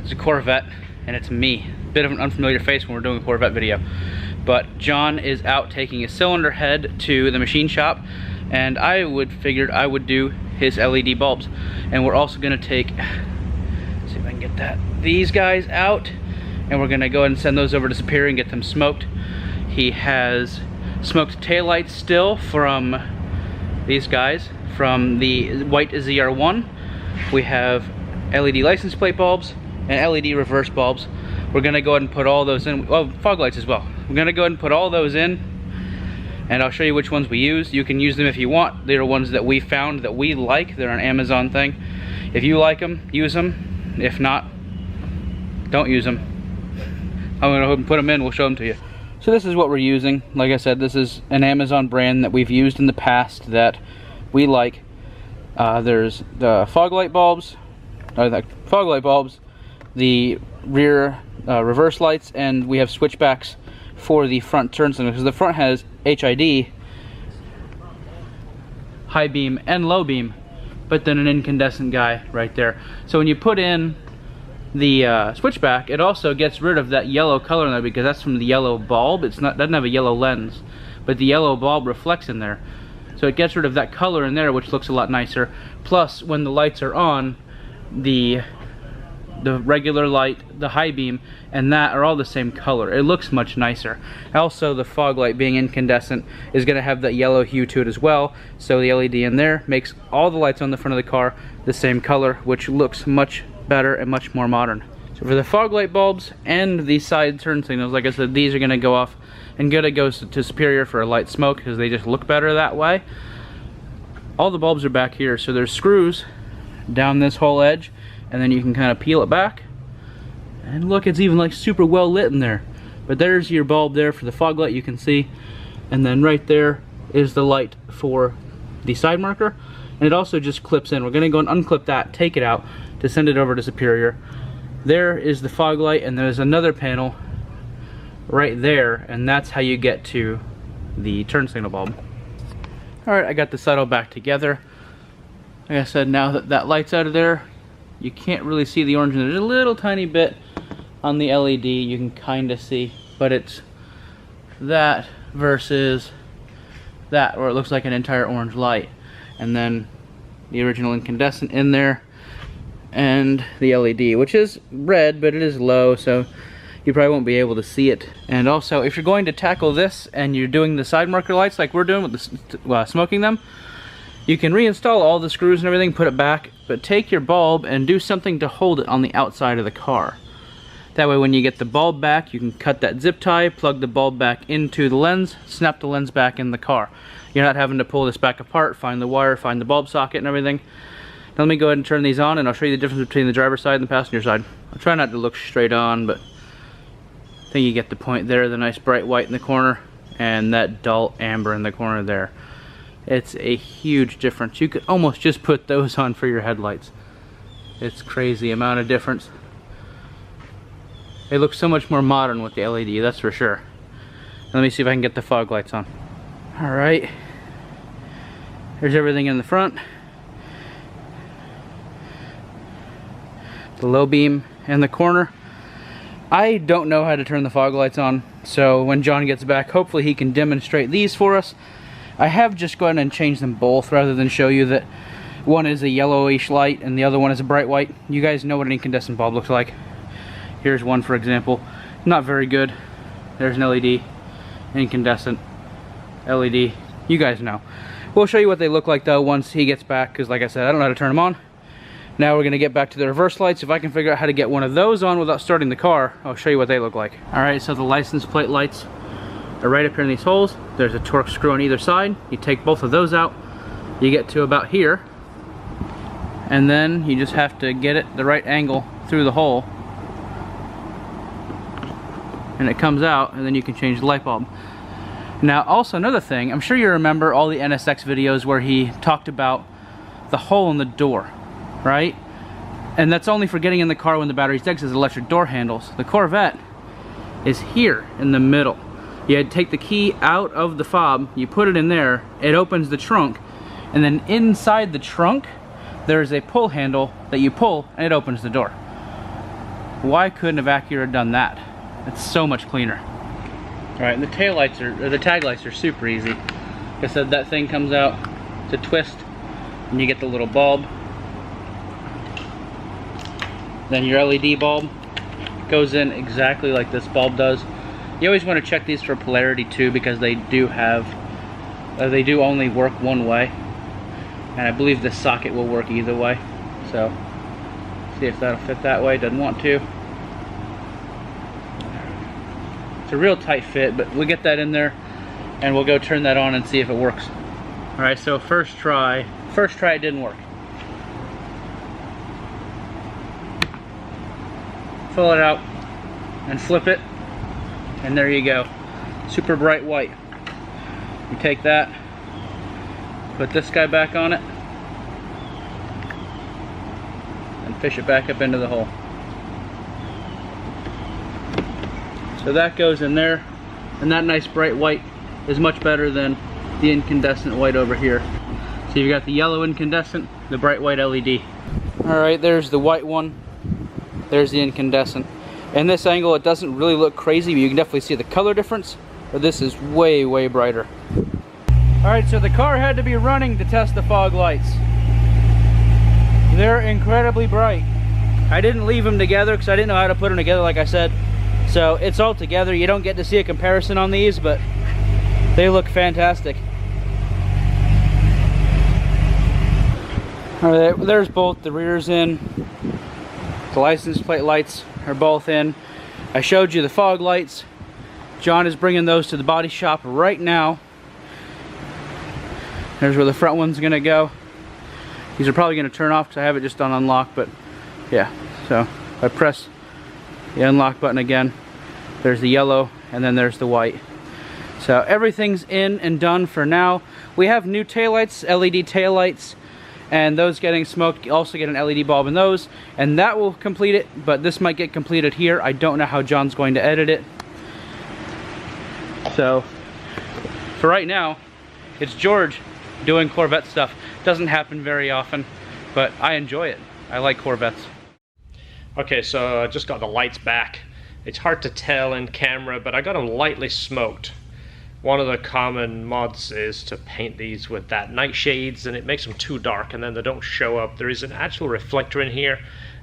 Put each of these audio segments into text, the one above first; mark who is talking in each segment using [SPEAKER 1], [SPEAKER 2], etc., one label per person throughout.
[SPEAKER 1] It's a Corvette, and it's me. Bit of an unfamiliar face when we're doing a Corvette video. But John is out taking a cylinder head to the machine shop, and I figured I would do his LED bulbs. And we're also gonna take, let's see if I can get these guys out, and we're gonna go ahead and send those over to Superior and get them smoked. He has smoked taillights still from these guys, from the white ZR1. We have LED license plate bulbs and LED reverse bulbs. We're gonna go ahead and put all those in. Oh, fog lights as well. We're gonna go ahead and put all those in, and I'll show you which ones we use. You can use them if you want. They're ones that we found that we like. They're an Amazon thing. If you like them, use them. If not, don't use them. I'm gonna go ahead and put them in. We'll show them to you. So this is what we're using. Like I said, this is an Amazon brand that we've used in the past that we like. There's the fog light bulbs, the rear reverse lights, and we have switchbacks for the front turn signal, because the front has HID, high beam and low beam, but then an incandescent guy right there. So when you put in the switchback, it also gets rid of that yellow color in there, because that's from the yellow bulb. Doesn't have a yellow lens, but the yellow bulb reflects in there. So it gets rid of that color in there, which looks a lot nicer. Plus, when the lights are on, the regular light, the high beam, and that are all the same color. It looks much nicer. Also, the fog light, being incandescent, is going to have that yellow hue to it as well. So the LED in there makes all the lights on the front of the car the same color, which looks much better and much more modern. So for the fog light bulbs and the side turn signals, like I said, these are going to go off, and it goes to Superior for a light smoke, because they just look better that way. All the bulbs are back here, so there's screws down this whole edge, and then you can kind of peel it back, and look, it's even like super well lit in there. But there's your bulb there for the fog light, you can see, and then right there is the light for the side marker, and it also just clips in. We're going to go and unclip that, take it out to send it over to Superior. There is the fog light, and there's another panel right there, and that's how you get to the turn signal bulb. Alright, I got the settle back together. Like I said, now that that light's out of there, you can't really see the orange. There's a little tiny bit on the LED you can kind of see, but it's that versus that, where it looks like an entire orange light. And then the original incandescent in there, and the LED, which is red, but it is low, so you probably won't be able to see it. And also, if you're going to tackle this and you're doing the side marker lights like we're doing with the smoking them, you can reinstall all the screws and everything, put it back, but take your bulb and do something to hold it on the outside of the car. That way when you get the bulb back, you can cut that zip tie, plug the bulb back into the lens, snap the lens back in the car. You're not having to pull this back apart, find the wire, find the bulb socket and everything. Now let me go ahead and turn these on, and I'll show you the difference between the driver's side and the passenger side. I'll try not to look straight on, but I think you get the point there. The nice bright white in the corner and that dull amber in the corner there. It's a huge difference. You could almost just put those on for your headlights. It's crazy amount of difference. They look so much more modern with the LED, that's for sure. Let me see if I can get the fog lights on. Alright, there's everything in the front. The low beam in the corner. I don't know how to turn the fog lights on, so when John gets back, hopefully he can demonstrate these for us. I have just gone and changed them both, rather than show you that one is a yellowish light and the other one is a bright white. You guys know what an incandescent bulb looks like. Here's one, for example. Not very good. There's an LED, incandescent, LED. You guys know. We'll show you what they look like though once he gets back, because like I said, I don't know how to turn them on. Now we're going to get back to the reverse lights. If I can figure out how to get one of those on without starting the car, I'll show you what they look like. Alright, so the license plate lights are right up here in these holes. There's a torque screw on either side. You take both of those out, you get to about here, and then you just have to get it the right angle through the hole, and it comes out, and then you can change the light bulb. Now also another thing, I'm sure you remember all the NSX videos where he talked about the hole in the door, right? And that's only for getting in the car when the battery's dead, because electric door handles. The Corvette is here in the middle. You take the key out of the fob, you put it in there, it opens the trunk, and then inside the trunk there's a pull handle that you pull and it opens the door. Why couldn't have Acura done that? It's so much cleaner. All right, and the tail lights or the tag lights are super easy. Like I said, that thing comes out to twist, and you get the little bulb. Then your LED bulb goes in exactly like this bulb does. You always want to check these for polarity too, because they do have, they do only work one way, and I believe this socket will work either way. So, see if that'll fit that way. Doesn't want to. It's a real tight fit, but we'll get that in there and we'll go turn that on and see if it works. All right, so first try it didn't work. Pull it out and flip it, and there you go. Super bright white. You take that, put this guy back on it, and fish it back up into the hole. So that goes in there, and that nice bright white is much better than the incandescent white over here. So you've got the yellow incandescent, the bright white LED. All right, there's the white one. There's the incandescent. In this angle, it doesn't really look crazy, but you can definitely see the color difference. But this is way, way brighter. All right, so the car had to be running to test the fog lights. They're incredibly bright. I didn't leave them together because I didn't know how to put them together, like I said. So it's all together. You don't get to see a comparison on these, but they look fantastic. All right, there's both the rears in. The license plate lights are both in. I showed you the fog lights. John is bringing those to the body shop right now. There's where the front one's gonna go. These are probably gonna turn off because I have it just on unlock, but yeah. So if I press the unlock button again, there's the yellow, and then there's the white. So everything's in and done for now. We have new taillights, LED taillights, and those getting smoked. You also get an LED bulb in those, and that will complete it, but this might get completed here. I don't know how John's going to edit it. So for right now, it's George doing Corvette stuff. Doesn't happen very often, but I enjoy it. I like Corvettes.
[SPEAKER 2] Okay, so I just got the lights back. It's hard to tell in camera, but I got them lightly smoked. One of the common mods is to paint these with that nightshades, and it makes them too dark and then they don't show up. There is an actual reflector in here,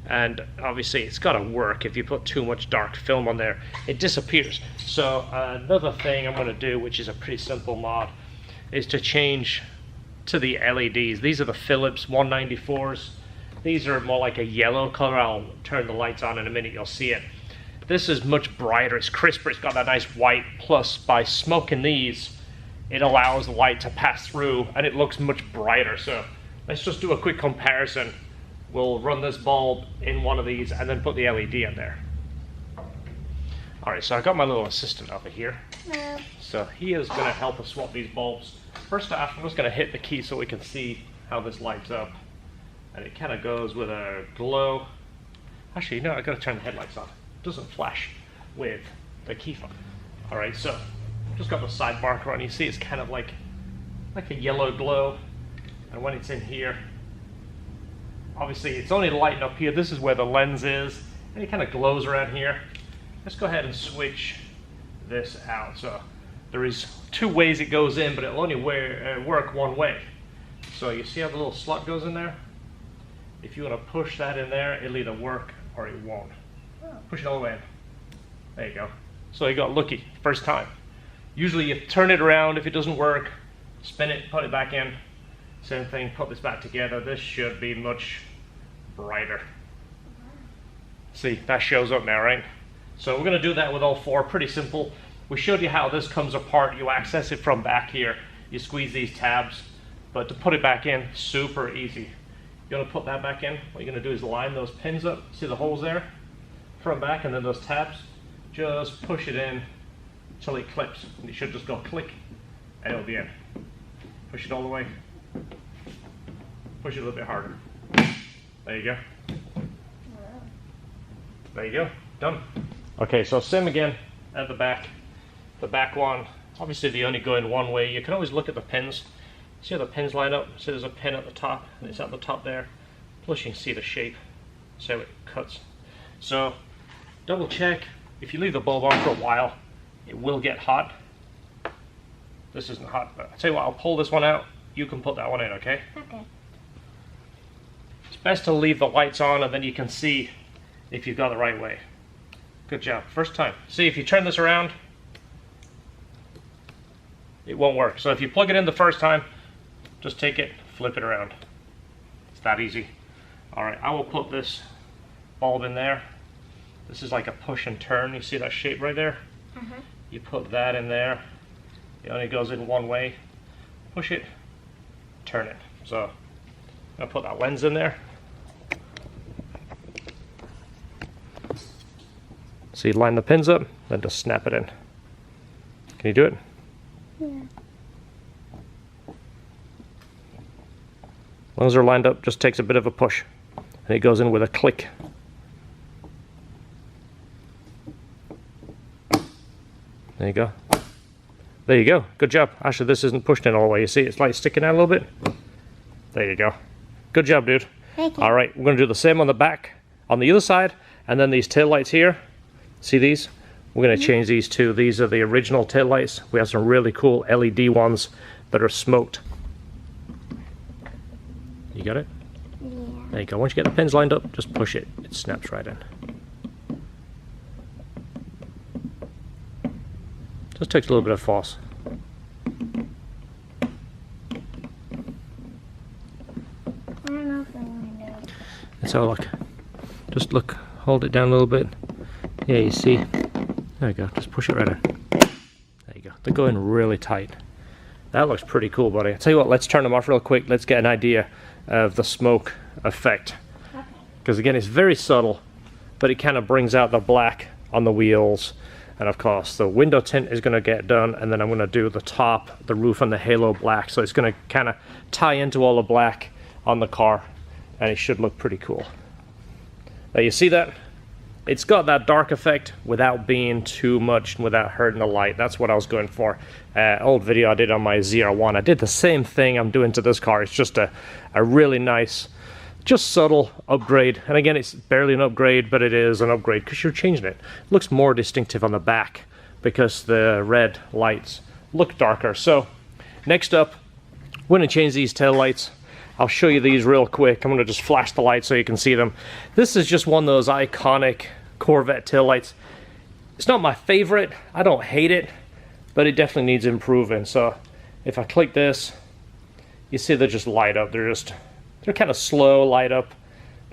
[SPEAKER 2] and obviously it's got to work. If you put too much dark film on there, it disappears. So another thing I'm going to do, which is a pretty simple mod, is to change to the LEDs. These are the Philips 194s. These are more like a yellow color. I'll turn the lights on in a minute, you'll see it. This is much brighter, it's crisper, it's got that nice white, plus by smoking these, it allows the light to pass through and it looks much brighter. So let's just do a quick comparison. We'll run this bulb in one of these and then put the LED in there. Alright, so I got my little assistant over here. Hello. So he is going to help us swap these bulbs. First off, I'm just going to hit the key so we can see how this lights up. And it kind of goes with a glow. Actually, no, I got to turn the headlights on. It doesn't flash with the key fob. All right, so just got the side marker on. You see, it's kind of like a yellow glow. And when it's in here, obviously it's only lighting up here. This is where the lens is, and it kind of glows around here. Let's go ahead and switch this out. So there is two ways it goes in, but it'll only work one way. So you see how the little slot goes in there? If you want to push that in there, it'll either work or it won't. Push it all the way in. There you go. So you got lucky first time. Usually you turn it around. If it doesn't work, spin it, put it back in. Same thing, put this back together. This should be much brighter. See, that shows up now, right? So we're going to do that with all four. Pretty simple. We showed you how this comes apart. You access it from back here. You squeeze these tabs. But to put it back in, super easy. You want to put that back in, what you're going to do is line those pins up. See the holes there? Front, back, and then those tabs. Just push it in until it clips. And it should just go click, and it'll be in. Push it all the way. Push it a little bit harder. There you go. There you go. Done. Okay, so same again at the back. The back one, obviously they only go in one way. You can always look at the pins. See how the pins line up? See there's a pin at the top, and it's at the top there. Plus you can see the shape. See how it cuts. So double check. If you leave the bulb on for a while, it will get hot. This isn't hot, but I'll tell you what, I'll pull this one out. You can put that one in, okay?
[SPEAKER 3] Okay.
[SPEAKER 2] It's best to leave the lights on and then you can see if you've got the right way. Good job. First time. See, if you turn this around, it won't work. So if you plug it in the first time, just take it, flip it around. It's that easy. Alright, I will put this bulb in there. This is like a push and turn. You see that shape right there? You put that in there. It only goes in one way. Push it, turn it. So I'm gonna put that lens in there. So you line the pins up, then just snap it in. Can you do it?
[SPEAKER 3] Yeah.
[SPEAKER 2] As long as they're lined up, just takes a bit of a push. And it goes in with a click. There you go. There you go. Good job. Actually, this isn't pushed in all the way. You see, it's like sticking out a little bit. There you go. Good job, dude.
[SPEAKER 3] Thank you.
[SPEAKER 2] All right, we're going to do the same on the back, on the other side, and then these tail lights here. See these? We're going to change these too. These are the original tail lights. We have some really cool LED ones that are smoked. You got it?
[SPEAKER 3] Yeah.
[SPEAKER 2] There you go. Once you get the pins lined up, just push it. It snaps right in. Just takes a little bit of force.
[SPEAKER 3] I don't know if I want to do it.
[SPEAKER 2] Let's have a look. Just look, hold it down a little bit. Yeah, you see. There you go. Just push it right in. There you go. They're going really tight. That looks pretty cool, buddy. I'll tell you what, let's turn them off real quick. Let's get an idea of the smoke effect. Because again, it's very subtle, but it kind of brings out the black on the wheels. And of course, the window tint is going to get done, and then I'm going to do the top, the roof, and the halo black. So it's going to kind of tie into all the black on the car, and it should look pretty cool. Now you see that? It's got that dark effect without being too much, without hurting the light. That's what I was going for. Old video I did on my ZR1. I did the same thing I'm doing to this car. It's just a really nice, just subtle upgrade. And again, it's barely an upgrade, but it is an upgrade because you're changing it. It looks more distinctive on the back because the red lights look darker. So next up, we're going to change these tail lights. I'll show you these real quick. I'm going to just flash the lights so you can see them. This is just one of those iconic Corvette tail lights. It's not my favorite. I don't hate it, but it definitely needs improving. So if I click this, you see they just light up. They're kind of slow light up,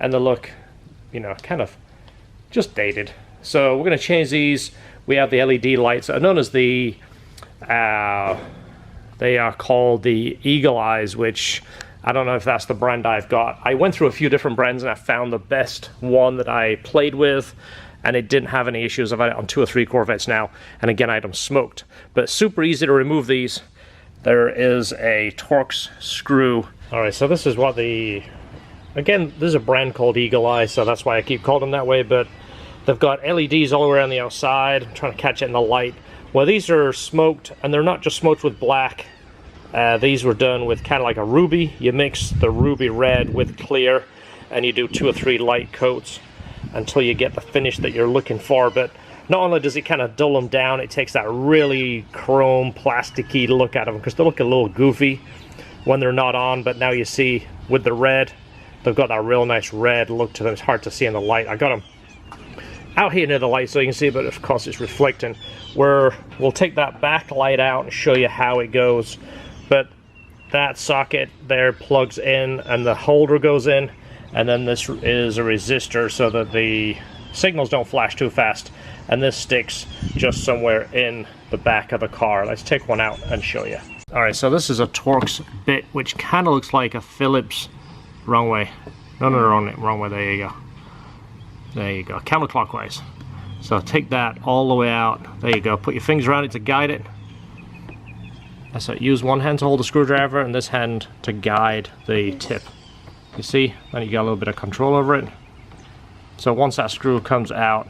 [SPEAKER 2] and they look, you know, kind of just dated. So we're going to change these. We have the LED lights, known as the, they are called the Eagle Eyes, which I don't know if that's the brand I've got. I went through a few different brands and I found the best one that I played with, and it didn't have any issues. I've had it on 2 or 3 Corvettes now, and again, items smoked. But super easy to remove these. There is a Torx screw. All right, so this is what again, this is a brand called Eagle Eye, so that's why I keep calling them that way, but they've got LEDs all around the outside. I'm trying to catch it in the light. Well, these are smoked, and they're not just smoked with black. These were done with kind of like a ruby. You mix the ruby red with clear, and you do 2 or 3 light coats until you get the finish that you're looking for. But not only does it kind of dull them down, it takes that really chrome, plasticky look out of them, because they look a little goofy when they're not on. But now you see with the red, they've got that real nice red look to them. It's hard to see in the light. I got them out here near the light so you can see, but of course it's reflecting. We'll take that back light out and show you how it goes. But that socket there plugs in and the holder goes in, and then this is a resistor so that the signals don't flash too fast, and this sticks just somewhere in the back of the car. Let's take one out and show you. Alright, so this is a Torx bit which kind of looks like a Phillips. Wrong way. No, wrong way. There you go. There you go. Counterclockwise. So take that all the way out. There you go. Put your fingers around it to guide it. So use one hand to hold the screwdriver and this hand to guide the tip. You see? Then you got a little bit of control over it. So once that screw comes out,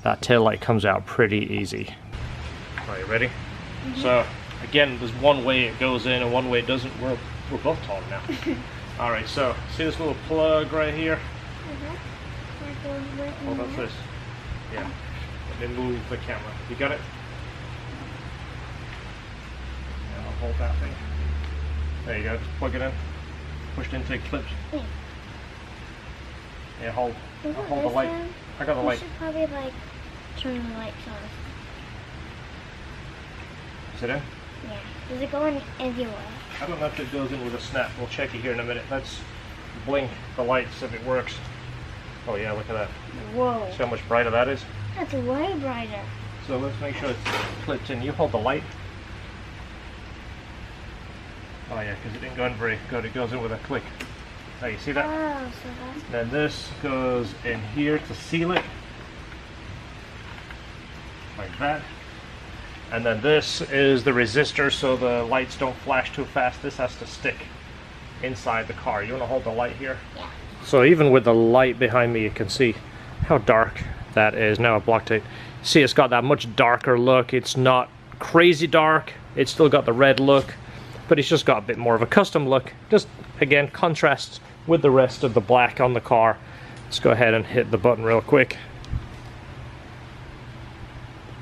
[SPEAKER 2] that tail light comes out pretty easy. Are you ready? Mm-hmm. So again, there's one way it goes in and one way it doesn't. We're both tall now. Alright, so see this little plug right here?
[SPEAKER 3] Mm-hmm.
[SPEAKER 2] Hold on this. Yeah. Let me move the camera. You got it? Yeah, I'll hold that thing. There you go. Just plug it in. Push it into clips. Yeah, hold. I'll hold the light. I got the light.
[SPEAKER 3] You should probably like turn the lights on.
[SPEAKER 2] Is it in?
[SPEAKER 3] Yeah. Does it go in everywhere?
[SPEAKER 2] I don't know if it goes in with a snap. We'll check it here in a minute. Let's blink the lights if it works. Oh yeah, look at that.
[SPEAKER 3] Whoa.
[SPEAKER 2] See how much brighter that is?
[SPEAKER 3] That's way brighter.
[SPEAKER 2] So let's make sure it's clipped in. You hold the light. Oh yeah, because it didn't go in very good. It goes in with a click. Oh, you see that?
[SPEAKER 3] Oh, so that's...
[SPEAKER 2] Then this goes in here to seal it. Like that. And then this is the resistor so the lights don't flash too fast. This has to stick inside the car. You want to hold the light here?
[SPEAKER 3] Yeah.
[SPEAKER 2] So even with the light behind me, you can see how dark that is. Now I blocked it. See, it's got that much darker look. It's not crazy dark. It's still got the red look, but it's just got a bit more of a custom look. Just, again, contrasts with the rest of the black on the car. Let's go ahead and hit the button real quick.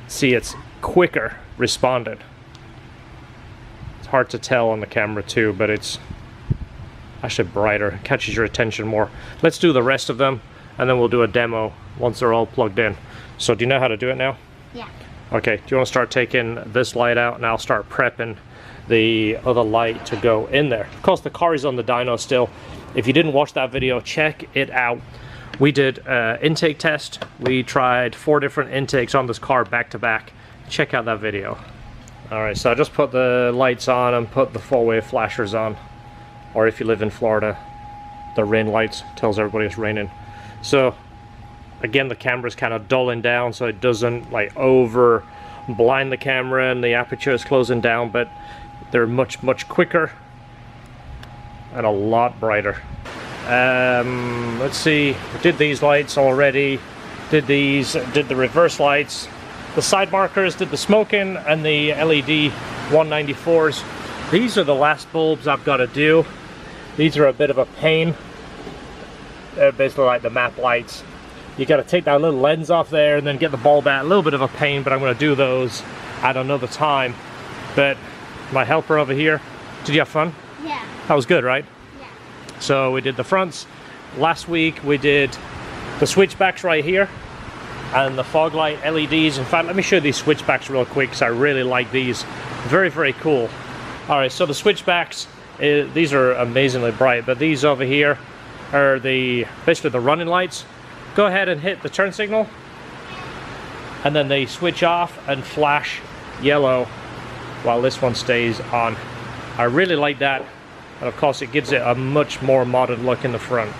[SPEAKER 2] See, it's quicker responded. It's hard to tell on the camera too, but it's actually brighter. It catches your attention more. Let's do the rest of them, and then we'll do a demo once they're all plugged in. So do you know how to do it now?
[SPEAKER 3] Yeah.
[SPEAKER 2] Okay, do you want to start taking this light out, and I'll start prepping the other light to go in there. Of course, the car is on the dyno still. If you didn't watch that video, check it out. We did an intake test. We tried 4 different intakes on this car back to back. Check out that video. Alright, so I just put the lights on and put the 4-way flashers on. Or if you live in Florida, the rain lights tells everybody it's raining. So again, the camera's kind of dulling down so it doesn't like over blind the camera, and the aperture is closing down, but they're much quicker and a lot brighter. Let's see, did these lights already, did the reverse lights, the side markers, did the smoking, and the LED 194s. These are the last bulbs I've got to do. These are a bit of a pain. They're basically like the map lights. You got to take that little lens off there and then get the bulb out. A little bit of a pain, but I'm going to do those at another time. But my helper over here, did you have fun?
[SPEAKER 3] Yeah.
[SPEAKER 2] That was good, right?
[SPEAKER 3] Yeah.
[SPEAKER 2] So we did the fronts. Last week we did the switchbacks right here and the fog light LEDs. In fact, let me show you these switchbacks real quick because I really like these. Very cool. All right, so the switchbacks, these are amazingly bright, but these over here are basically the running lights. Go ahead and hit the turn signal, and then they switch off and flash yellow while this one stays on. I really like that, and of course it gives it a much more modern look in the front.